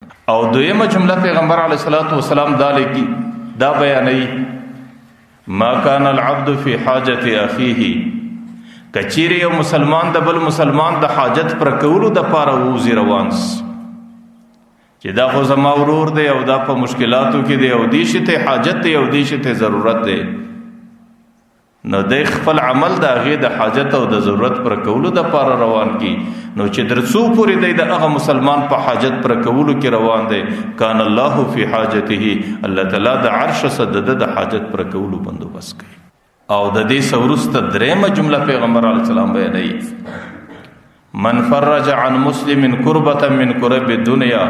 او دویمه جمله پیغمبر علیه الصلاۃ والسلام دا بیانوي ما کان العبد فی حاجت اخیه کچیری یو مسلمان د بل مسلمان د حاجت پر کولو د پاره ووزي روانس چې دا خو زما ورور دی او دا په مشکلاتو کې دی او دې شته حاجت دی او دې شته ضرورت دی نو د خپل عمل د هغه د حاجت او د ضرورت پر کولو د پاره روان کی نو چې درڅو پورې دی د هغه مسلمان په حاجت پر کولو کې روان دی کان الله فی حاجته الله تعالی د عرش صدد د حاجت پر کولو بندوبست کوي او د دې سورست درېمه جمله پیغمبر علیه السلام بیانوي من فرج عن مسلم کربه من کرب الدنيا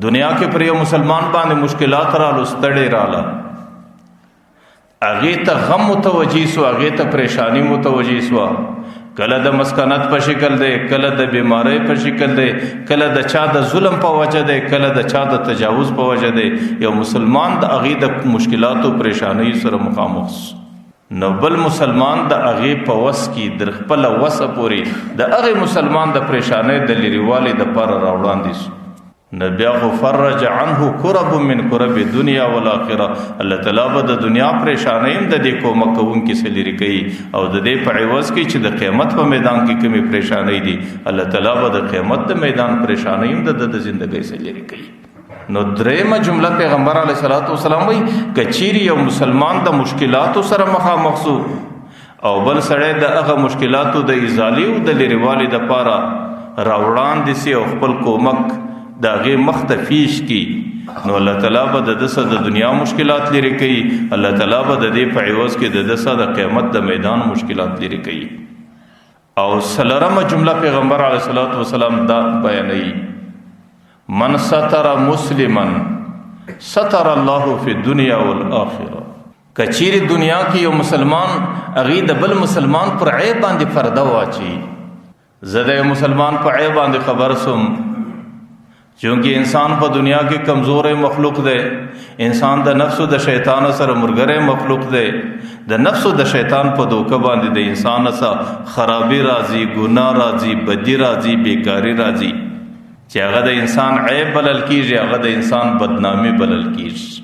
دنیا کې پر یو مسلمان باندې مشکلات را لستړي رااله هغه ته غم متوجي سو هغه ته پریشانی متوجي سو کله د مسکنت په شکل دی کله د بیماری په شکل دی کله د چا د ظلم په وجه دی کله د چا د تجاوز په وجه دی یو مسلمان د هغه د مشکلاتو پریشانی سره مخامخ نو بل مسلمان د هغه په وس کې در خپل وس پوري د هغه مسلمان د پریشانی د لریوالي د پر راوړاندې سو نبی خو فرج عنه کرب من کرب الدنيا والاخره الله تعالی به د دنیا پریشانیم د دې کومه کوم کې سلیری کوي او د دې په عوض کې چې د قیامت په میدان کې کومي پریشانی دي الله تعالی به د قیامت د میدان پریشانیم د ژوندۍ سلیری کوي نو درېمه جمله پیغمبر علیه الصلاۃ والسلام وی کچيري یو مسلمان د مشکلاتو سره مخامخ سو او بل سره د هغه مشکلاتو د ازالي او د لریوالي د پاره راوړاندې سي او خپل کومک دا غي مختفیش کی نو الله تعالی به د دسه د دنیا مشکلات لري کوي الله تعالی به د دې په عوض کې د دسه د قیامت د میدان مشکلات لري کوي او سلرمه جمله پیغمبر علیه الصلاۃ والسلام دا بیانوي من ستر مسلما ستر الله فی الدنيا والآخرة کچیر دنیا کې یو مسلمان هغه د بل مسلمان پر عیب باندې پرده واچي زده مسلمان په عیب باندې خبر سوم چونکہ انسان په دنیا کې کمزور مخلوق دی انسان د نفس او د شیطان سره مرګره مخلوق دی د نفس او د شیطان په دوکه باندې د انسان سره خرابي راځي ګناه راځي بدی راځي بیکاری راځي چې هغه د انسان عیب بلل کیږي هغه د انسان بدنامي بلل کیږي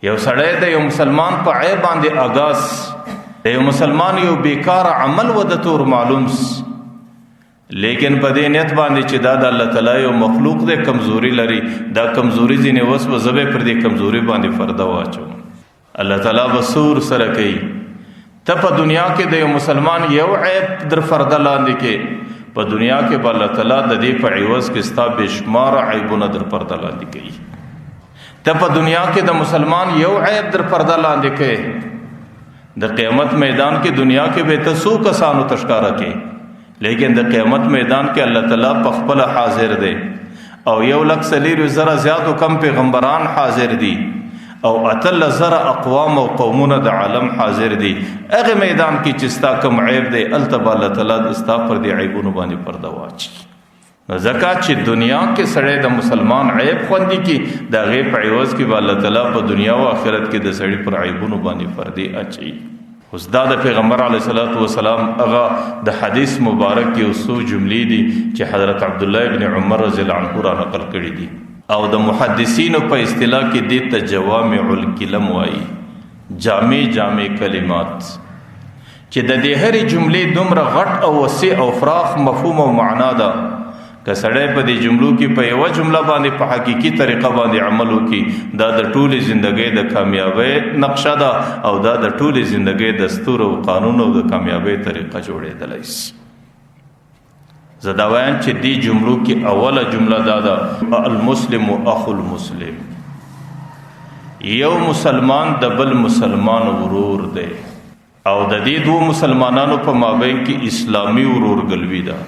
یو سړی د یو مسلمان په عیب باندې اغاز د یو مسلمان یو بیکار عمل و د تور معلوم لیکن په دې نیت باندې چې دا د الله تعالی یو مخلوق د کمزوري لري دا کمزوري ځینې وس په زبې پر دې کمزوري باندې فردا واچو الله تعالی بصور سره کوي ته په دنیا کې د یو مسلمان یو عیب در فردا لاندې کې په دنیا کې به الله تعالی د دې په عوض کې ستا بشمار عیبونه در پردا لاندې کوي ته په دنیا کې د مسلمان یو عیب در پردا لاندې کوي د قیامت میدان کې دنیا کې به ته سو کسانو تشکارا کوي لیکن د قیامت میدان کې الله تعالی په خپل حاضر دی او 1,00,000 زیات او کم پیغمبران حاضر دي او اتل زر اقوام او قومونه د عالم حاضر دي هغه میدان کې چې ستا کوم عیب دی التبا الله تعالی د استا پر دی عیبونو باندې پرده واچي زکات چې دنیا کې سړی د مسلمان عیب خوندي کې د غیب په عوض کې الله تعالی په دنیا او آخرت کې د سړی پر عیبونو باندې پردي اچي اوس دا د پیغمبر علیه الصلاۃ والسلام هغه د حدیث مبارک کې اوسو جملې دي چې حضرت عبد الله ابن عمر رضی الله عنه را نقل کړي دي او د محدثینو په اصطلاح کې دې ته جوامع الکلم وایي جامع کلمات چې د دې هرې جملې دومره غټ او وسیع او فراخ مفهوم او معنا ده که سړی په دې جملو کې په یوه جمله باندې په حقیقي طریقه باندې عمل وکړي دا د ټولې زندګۍ د کامیابۍ نقشه ده او دا د ټولې زندګۍ دستور او قانون او د کامیابۍ طریقه جوړېدلی شي زه دا وایم چې دې جملو کې اوله جمله دا ده المسلم اخو المسلم یو مسلمان د بل مسلمان ورور دی او د دې دوه مسلمانانو په مابین کې اسلامي ورورګلوي ده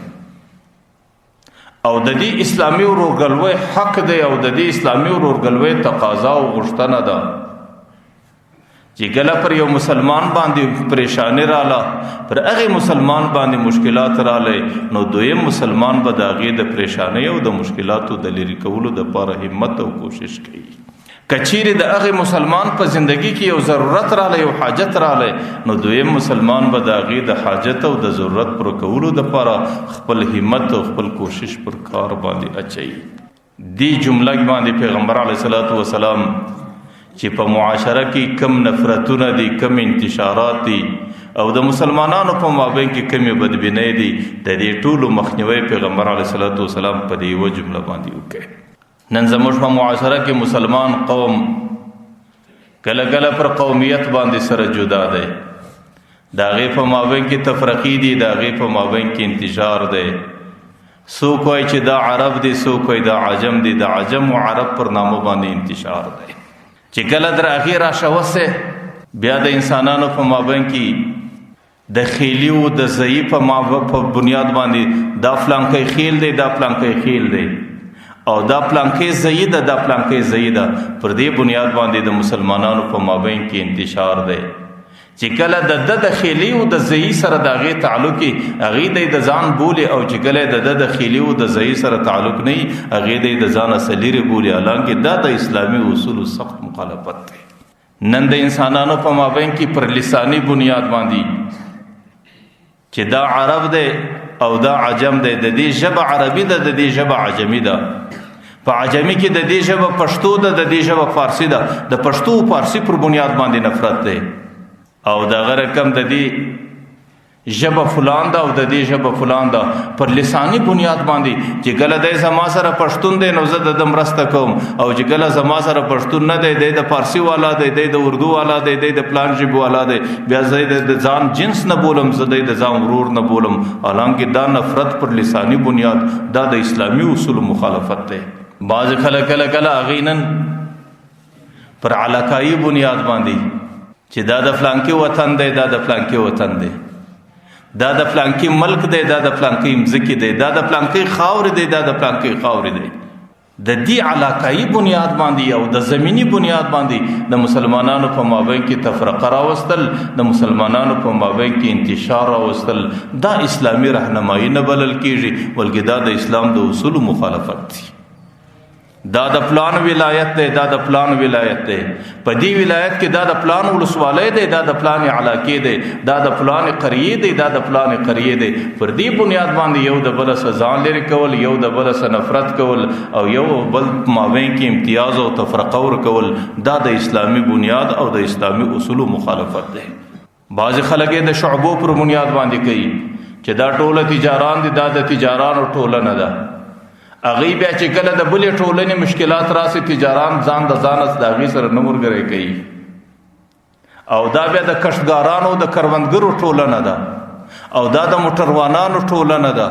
او د دې اسلامي ورورګلوي حق دی او د دې اسلامي ورورګلوي تقاضا او غوښتنه ده چې کله پر یو مسلمان باندې پریشانی رااله پر هغه مسلمان باندې مشکلات رااله نو دویم مسلمان به د هغې د پریشانی او د مشکلاتو د لرې کولو دپاره همت او کوشش کوي کچیرې د هغې مسلمان په زندگی کې یو ضرورت رااله یو حاجت رااله نو دویم مسلمان به د هغې د حاجت او د ضرورت پر کولو دپاره خپل همت او خپل کوشش پر کار باندې اچوي دی جمله باندې پیغمبر علیه الصلاۃ والسلام چې په معاشره کې کم نفرتونه دي، کم انتشارات دي او د مسلمانانو په مابین کې کمی بدبینۍ دي، د دې ټولو مخنیوي پیغمبر علیه الصلاۃ والسلام په دې یوه جمله باندې وکړي. نن زموږ په معاشره کې مسلمان قوم کله کله پر قومیت باندې سره جدا دی، د هغې په مابین کې تفرقې دي، د هغې په مابین کې انتشار دی. څوک وایي چې دا عرب دی، څوک وایي دا عجم دی، د عجم و عرب پر نامو باندې انتشار دی. چې کله در هغې راشوسې بیا د انسانانو په مابین کې د خیلي و د ضعی په بنیاد باندې دا فلانکی خیل دی، دا فلانکی خیل دی او دا پلانکی ضعی ده، دا پلانکی ضعی ده، پر دې بنیاد باندې د مسلمانانو په مابین کې انتشار دی. چې کله د خیلی او د ضعی سره د هغې تعلق هغې د ځان بولي او چې کله د خیلی او د ضعی سره تعلق نه وي هغې د ځان څخه لرې بولي، حالانکه دا د اسلامي اصولو سخت مخالفت دی. نن د انسانانو په مابین کې پر لسانی بنیاد باندې چې دا عرب دی او دا عجم دی، د دې ژبه عربي ده، د دې ژبه عجمي ده. په عجمي کې د دې ژبه پښتو ده، د دې ژبه فارسی ده. د پښتو او فارسی پر بنیاد باندې نفرت دی او دغه رقم د دې ژبه فلان ده او د دې ژبه فلان ده، پر لسانی بنیاد باندې چې کله دی زما سره پښتون دی نو زه د ده مرسته کوم، او چې کله زما سره پښتون نه دی، دی د فارسی والا دی، دی د اردو والا دی، دی د پلان ژبې والا دی، بیا زه د ځان جنس نه بولم، زه دی د ځان ورور نه بولم، حالانکه دا نفرت پر لسانی بنیاد دا د اسلامي اصولو مخالفت دی. بعض خلک کله کله هغې نن پر علاقایي بنیاد باندې چې دا د فلانکی وطن دی، دا د فلانکی وطن دی، دا د فلانکی ملک دی، دا د فلانکی مځکې دی، دا د فلانکی خاورې دی، دا د فلانکی خاورې دی. د دې علاقایي بنیاد باندې او د زمینی بنیاد باندې د مسلمانانو په مابین کې تفرقه راوستل، د مسلمانانو په مابین کې انتشار راوستل، دا اسلامي رهنمایي نه بلل کېږي، بلکې دا د اسلام د اصولو مخالفت دی. دا د پلان ولایت دی، دا د پلان ولایت دی، په دې ولایت کې دا د پلان ولسوالۍ دی، دا د پلان علاقې دی، دا د پلان قریې دی، دا د پلان قریې دی. پر دې بنیاد باندې یو د بل څخه ځان لرې کول، یو د بل څخه نفرت کول او یو بل مابین کې امتیاز او تفرقه ورکول، دا د اسلامي بنیاد او د اسلامي اصولو مخالفت دی. بعض خلک د شعبو پر بنیاد باندې کوي چې دا ټوله تجاران دي، دا د تجارانو ټولنه ده. هغوی بیا چې کله د بلې ټولنې مشکلات راسي، تجاران ځان د ځانه د هغې سره نه ملګری کوي، او دا بیا د کښتګارانو د کروندګرو ټولنه ده، او دا د موټروانانو ټولنه ده،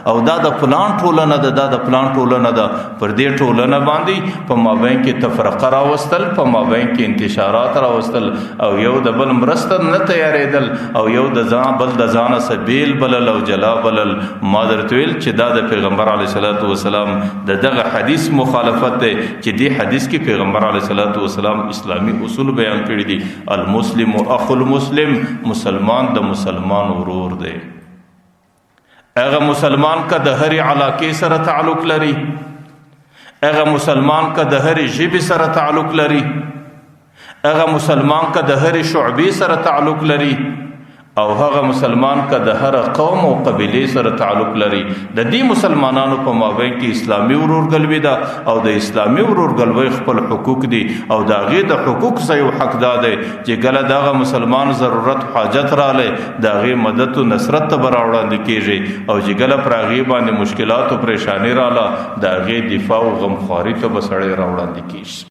او دا د پلان ټولنه ده، دا د پلان ټولنه ده. پر دې ټولنه باندې په مابین کې تفرقه راوستل، په مابین کې انتشارات راوستل او یو د بل مرسته نه تیارېدل او یو د ځان بل د ځانه څخه بیل بلل او جلا بلل. ما درته ویل چې دا د پیغمبر علیه الصلاۃ والسلام د دغه حدیث مخالفت دی چې دې حدیث کې پیغمبر علیه الصلاۃ والسلام اسلامي اصول بیان کړي دي. المسلم اخو المسلم، مسلمان د مسلمان ورور دی. اغه مسلمان کا د هرې علاقې سره تعلق لري، اغه مسلمان کا د هرې ژبې سره تعلق لري، اغه مسلمان کا د هرې شعبې سره تعلق لري، او هغه مسلمان کا د هر قوم او قبیلې سره تعلق لري. د دې مسلمانانو په مابین کې اسلامي ورورګلوي ده او د اسلامي ورورګلوي خپل حقوق دي، او د هغې د حقوق څخه یو حق دا دی چې کله دغه مسلمان ضرورت حاجت رالی د هغې مدد و نصرت ته به راوړاندې کېږي، او چې کله پر هغې باندې مشکلات و پریشاني راله د هغې دفاع و غمخواري ته به سړی راوړاندې کېږي.